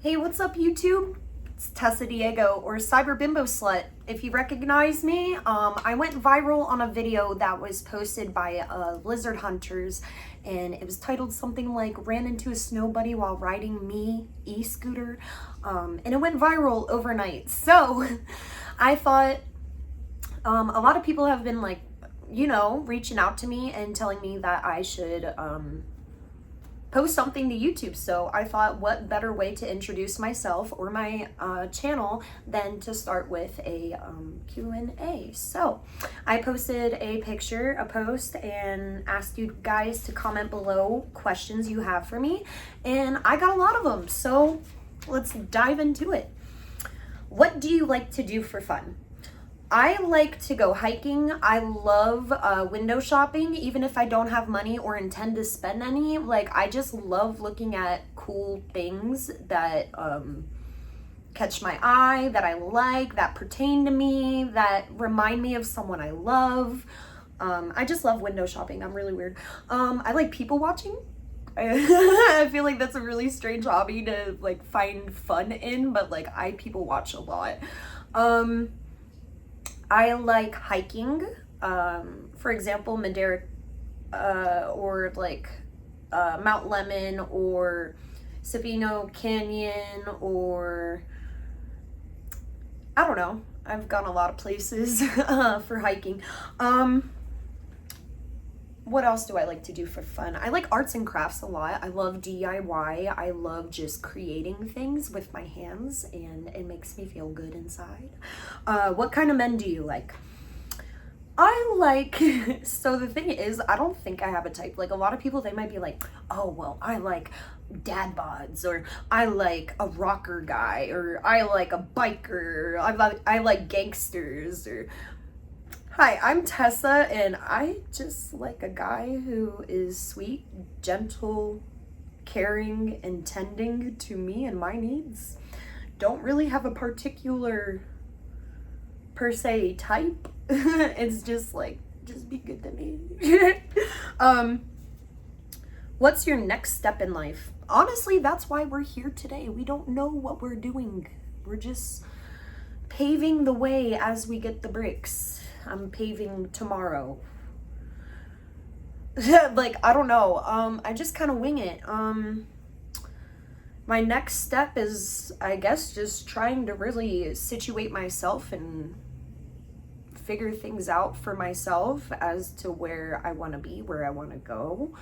Hey, what's up, YouTube? It's Tessa Diego, or Cyber Bimbo Slut. If you recognize me, I went viral on a video that was posted by lizard hunters, and it was titled something like "Ran into a snow bunny while riding me e-scooter," and it went viral overnight. So I thought a lot of people have been reaching out to me and telling me that I should post something to YouTube. So I thought, what better way to introduce myself or my channel than to start with a Q&A. So I posted a post, and asked you guys to comment below questions you have for me, and I got a lot of them. So let's dive into it. What do you like to do for fun? I like to go hiking. I love window shopping, even if I don't have money or intend to spend any. I just love looking at cool things that catch my eye, that I like, that pertain to me, that remind me of someone I love. I just love window shopping. I'm really weird. I like people watching. I feel like that's a really strange hobby to find fun in, but I people watch a lot. I like hiking, for example, Madeira, or Mount Lemon, or Sabino Canyon, or I don't know. I've gone a lot of places for hiking. What else do I like to do for fun? I like arts and crafts a lot. I love DIY. I love just creating things with my hands, and it makes me feel good inside. What kind of men do you like? I like, so the thing is, I don't think I have a type. A lot of people, they might be like, oh, well, I like dad bods, or I like a rocker guy, or I like a biker, I like gangsters, or... Hi, I'm Tessa, and I just like a guy who is sweet, gentle, caring, and tending to me and my needs. Don't really have a particular, per se, type. It's just be good to me. What's your next step in life? Honestly, that's why we're here today. We don't know what we're doing. We're just paving the way as we get the bricks. I'm paving tomorrow. I don't know. I just kind of wing it. My next step is, I guess, just trying to really situate myself and figure things out for myself as to where I want to be, where I want to go.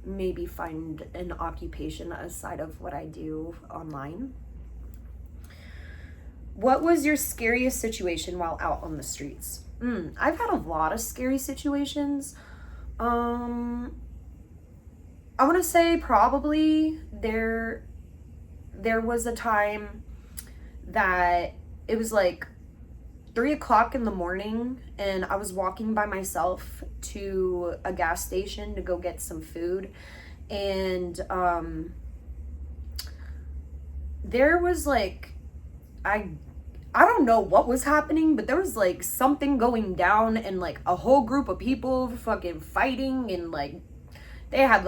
Maybe find an occupation aside of what I do online. What was your scariest situation while out on the streets? I've had a lot of scary situations. I want to say probably there was a time that it was 3 o'clock in the morning, and I was walking by myself to a gas station to go get some food, and there was I don't know what was happening, but there was something going down, and a whole group of people fucking fighting, and they had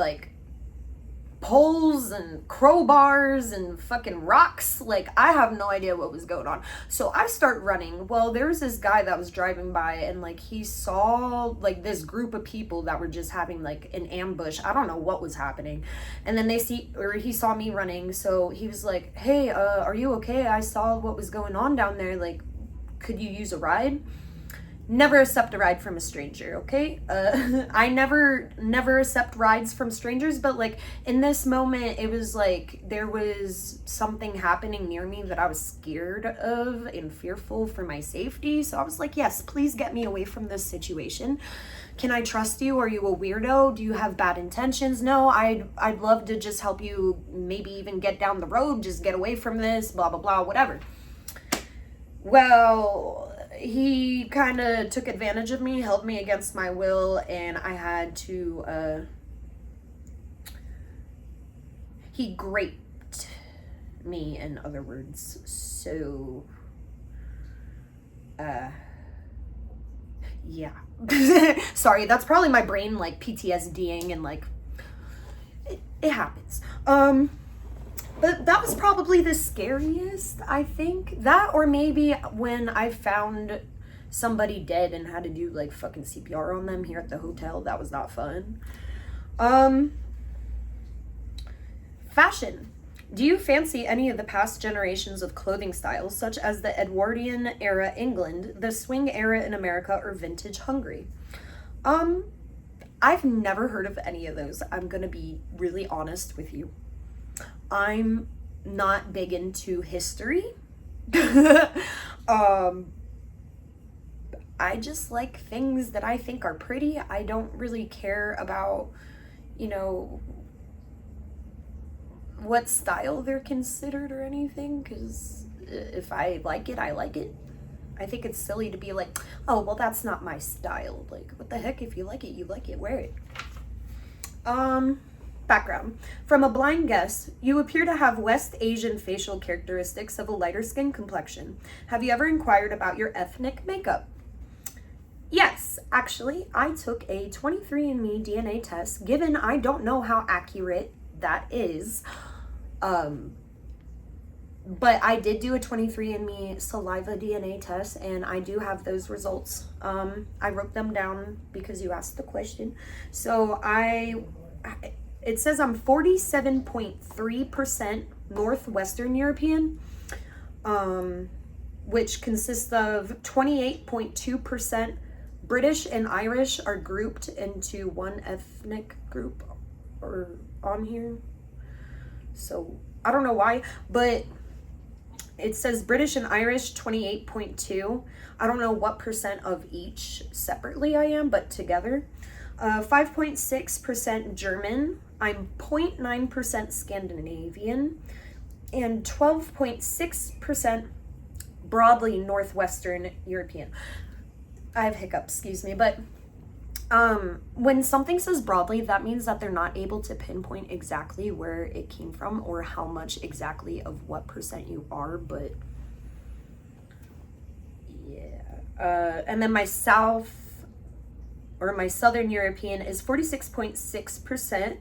poles and crowbars and fucking rocks. I have no idea what was going on. So I start running. Well, there was this guy that was driving by, and he saw this group of people that were just having an ambush. I don't know what was happening. And then he saw me running, so he was like, hey, are you okay? I saw what was going on down there. Could you use a ride? Never accept a ride from a stranger, okay? I never accept rides from strangers, but in this moment, it was there was something happening near me that I was scared of and fearful for my safety. So I was like, yes, please get me away from this situation. Can I trust you? Are you a weirdo? Do you have bad intentions? No, I'd love to just help you, maybe even get down the road, just get away from this, blah, blah, blah, whatever. Well, he kind of took advantage of me, held me against my will, and I had to, he raped me, in other words. So, yeah. Sorry, that's probably my brain, PTSDing, and, it happens. But that was probably the scariest, I think. That, or maybe when I found somebody dead and had to do like fucking CPR on them here at the hotel. That was not fun. Fashion. Do you fancy any of the past generations of clothing styles, such as the Edwardian era England, the swing era in America, or vintage Hungary? I've never heard of any of those. I'm gonna be really honest with you. I'm not big into history. I just like things that I think are pretty. I don't really care about, you know, what style they're considered or anything, because if I like it, I like it. I think it's silly to be like, oh, well, that's not my style. Like, what the heck? If you like it, wear it. Background. From a blind guess, you appear to have West Asian facial characteristics of a lighter skin complexion. Have you ever inquired about your ethnic makeup? Yes, actually, I took a 23andMe DNA test, given I don't know how accurate that is. But I did do a 23andMe saliva DNA test, and I do have those results. I wrote them down because you asked the question. So it says I'm 47.3% Northwestern European, which consists of 28.2% British and Irish are grouped into one ethnic group or on here. So I don't know why, but it says British and Irish 28.2. I don't know what percent of each separately I am, but together. 5.6% German. I'm 0.9% Scandinavian, and 12.6% broadly Northwestern European. I have hiccups, excuse me, but when something says broadly, that means that they're not able to pinpoint exactly where it came from or how much exactly of what percent you are, but yeah. And then my Southern European is 46.6%.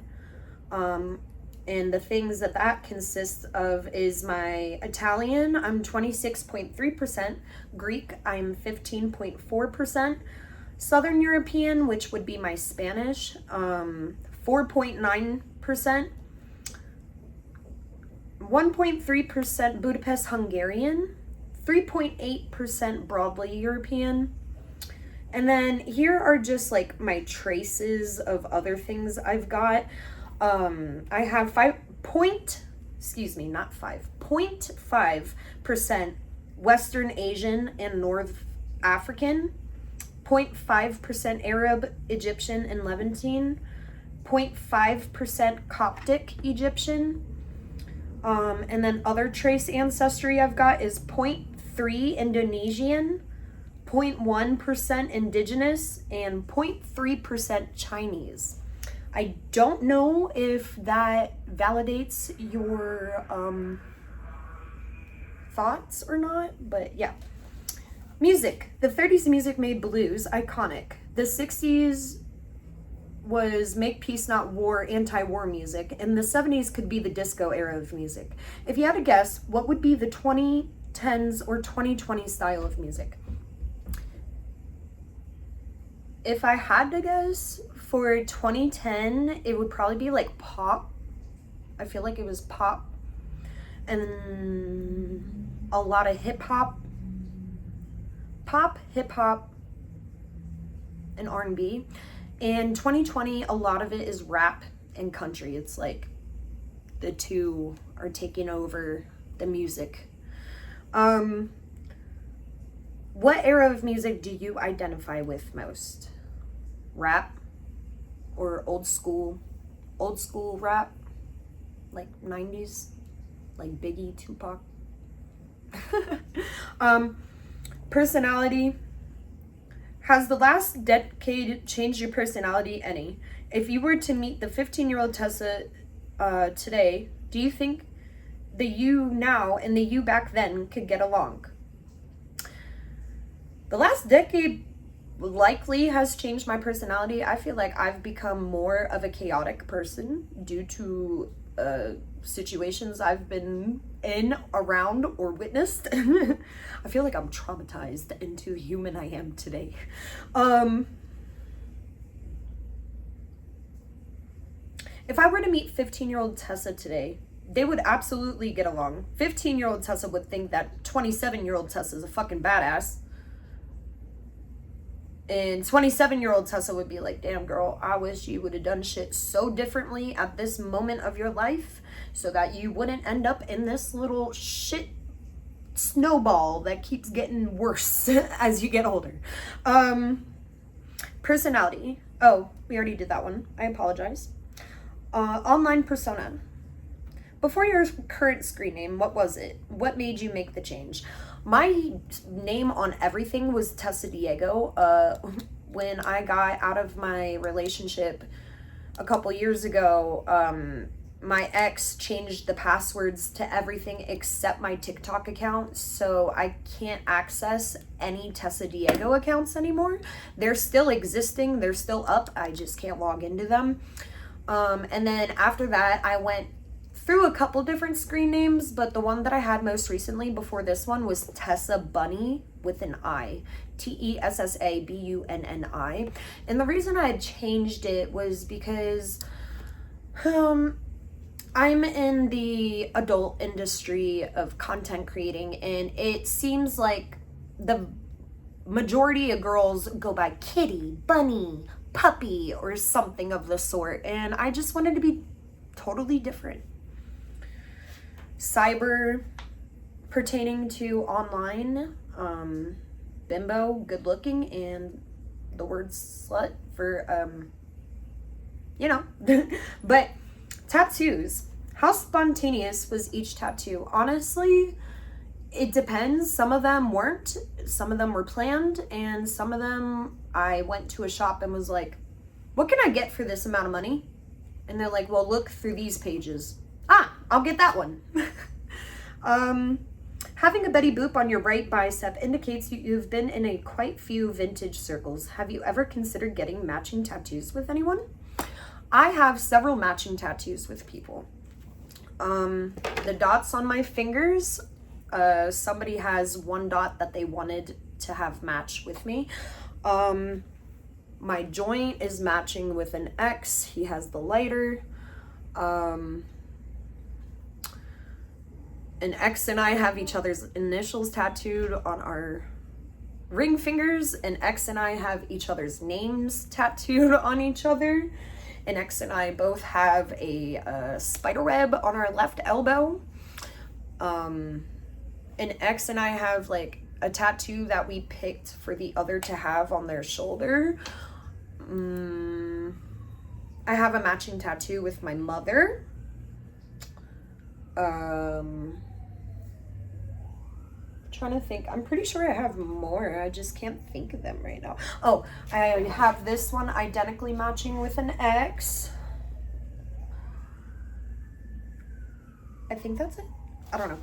And the things that consists of is my Italian, I'm 26.3%, Greek, I'm 15.4%, Southern European, which would be my Spanish, 4.9%, 1.3% Budapest Hungarian, 3.8% broadly European. And then here are just like my traces of other things I've got. I have 0.5% Western Asian and North African, 0.5% Arab, Egyptian, and Levantine, 0.5% Coptic Egyptian, and then other trace ancestry I've got is 0.3 Indonesian, 0.1% Indigenous, and 0.3% Chinese. I don't know if that validates your thoughts or not, but yeah. Music. The 30s music made blues iconic. The 60s was make peace not war, anti-war music, and the 70s could be the disco era of music. If you had to guess, what would be the 2010s or 2020 style of music? If I had to guess, for 2010, it would probably be like pop. I feel like it was pop. And a lot of hip hop. Pop, hip hop, and R&B. In 2020, a lot of it is rap and country. It's like the two are taking over the music. What era of music do you identify with most? Rap or old school rap, like 90s, like Biggie, Tupac? Personality. Has the last decade changed your personality any? If you were to meet the 15-year-old Tessa today, do you think the you now and the you back then could get along? The last decade likely has changed my personality. I feel like I've become more of a chaotic person due to situations I've been in, around, or witnessed. I feel like I'm traumatized into the human I am today. If I were to meet 15-year-old Tessa today, they would absolutely get along. 15-year-old Tessa would think that 27-year-old Tessa is a fucking badass. And 27-year-old Tessa would be like, damn girl, I wish you would have done shit so differently at this moment of your life so that you wouldn't end up in this little shit snowball that keeps getting worse as you get older. Personality. Oh, we already did that one. I apologize. Online persona. Before your current screen name, what was it? What made you make the change? My name on everything was Tessa Diego. When I got out of my relationship a couple years ago, my ex changed the passwords to everything except my TikTok account, so I can't access any Tessa Diego accounts anymore. They're still existing, they're still up, I just can't log into them. And then after that, I went through a couple different screen names, but the one that I had most recently before this one was Tessa Bunny with an I. TessaBunni. And the reason I had changed it was because I'm in the adult industry of content creating, and it seems like the majority of girls go by Kitty, Bunny, Puppy, or something of the sort, and I just wanted to be totally different. Cyber pertaining to online, bimbo, good looking, and the word slut for, but tattoos. How spontaneous was each tattoo? Honestly, it depends. Some of them weren't. Some of them were planned, and some of them I went to a shop and was like, what can I get for this amount of money? And they're like, well, look through these pages. I'll get that one. Having a Betty Boop on your right bicep indicates you've been in a quite few vintage circles. Have you ever considered getting matching tattoos with anyone? I have several matching tattoos with people. The dots on my fingers, somebody has one dot that they wanted to have match with me. My joint is matching with an X. He has the lighter. An X and I have each other's initials tattooed on our ring fingers. An X and I have each other's names tattooed on each other. An X and I both have a spider web on our left elbow. An X and I have like a tattoo that we picked for the other to have on their shoulder. I have a matching tattoo with my mother. Trying to think. I'm pretty sure I have more. I just can't think of them right now. Oh, I have this one identically matching with an X. I think that's it. I don't know.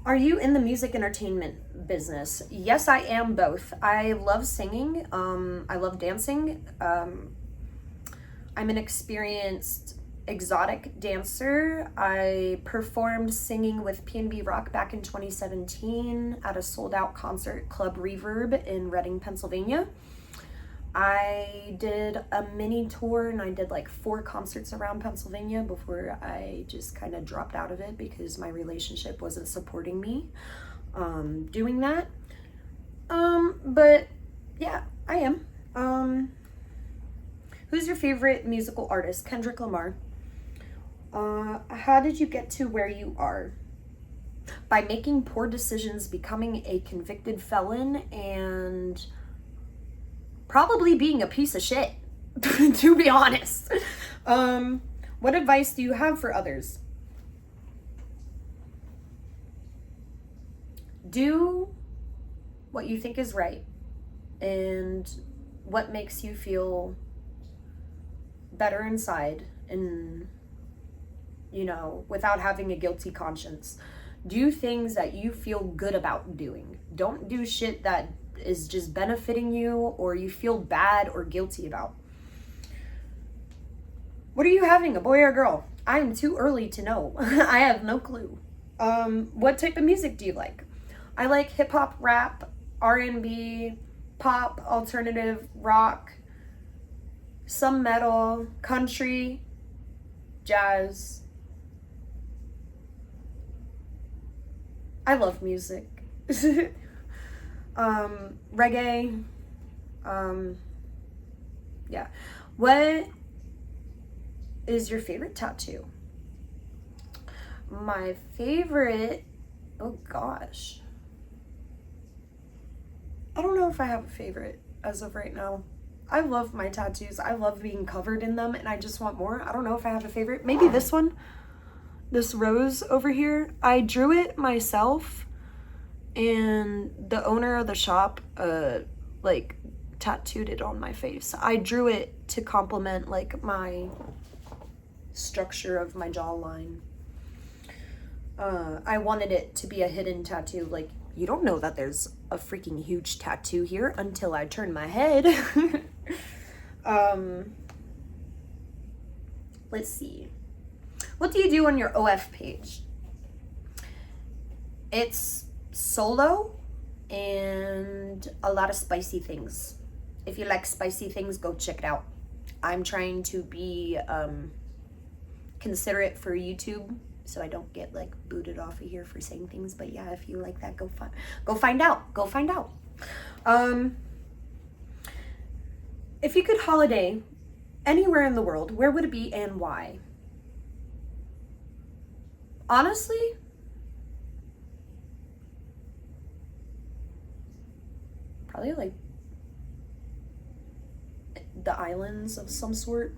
Are you in the music entertainment business? Yes, I am both. I love singing. I love dancing. I'm an experienced exotic dancer. I performed singing with P&B Rock back in 2017 at a sold-out concert, Club Reverb in Reading, Pennsylvania. I did a mini tour and I did like 4 concerts around Pennsylvania before I just kind of dropped out of it because my relationship wasn't supporting me doing that. But yeah, I am. Who's your favorite musical artist? Kendrick Lamar. How did you get to where you are? By making poor decisions, becoming a convicted felon, and probably being a piece of shit, to be honest. What advice do you have for others? Do what you think is right and what makes you feel better inside, and without having a guilty conscience. Do things that you feel good about doing. Don't do shit that is just benefiting you or you feel bad or guilty about. What are you having, a boy or a girl? I am too early to know. I have no clue. What type of music do you like? I like hip hop, rap, R&B, pop, alternative, rock, some metal, country, jazz. I love music. Reggae. Yeah. What is your favorite tattoo? My favorite, oh gosh. I don't know if I have a favorite as of right now. I love my tattoos. I love being covered in them and I just want more. I don't know if I have a favorite. Maybe this one. This rose over here. I drew it myself and the owner of the shop like tattooed it on my face. I drew it to complement like my structure of my jawline. I wanted it to be a hidden tattoo. Like, you don't know that there's a freaking huge tattoo here until I turn my head. Let's see. What do you do on your OF page? It's solo and a lot of spicy things. If you like spicy things, go check it out. I'm trying to be considerate for YouTube, so I don't get like booted off of here for saying things. But yeah, if you like that, go find out. Go find out. If you could holiday anywhere in the world, where would it be and why? Honestly, probably like the islands of some sort.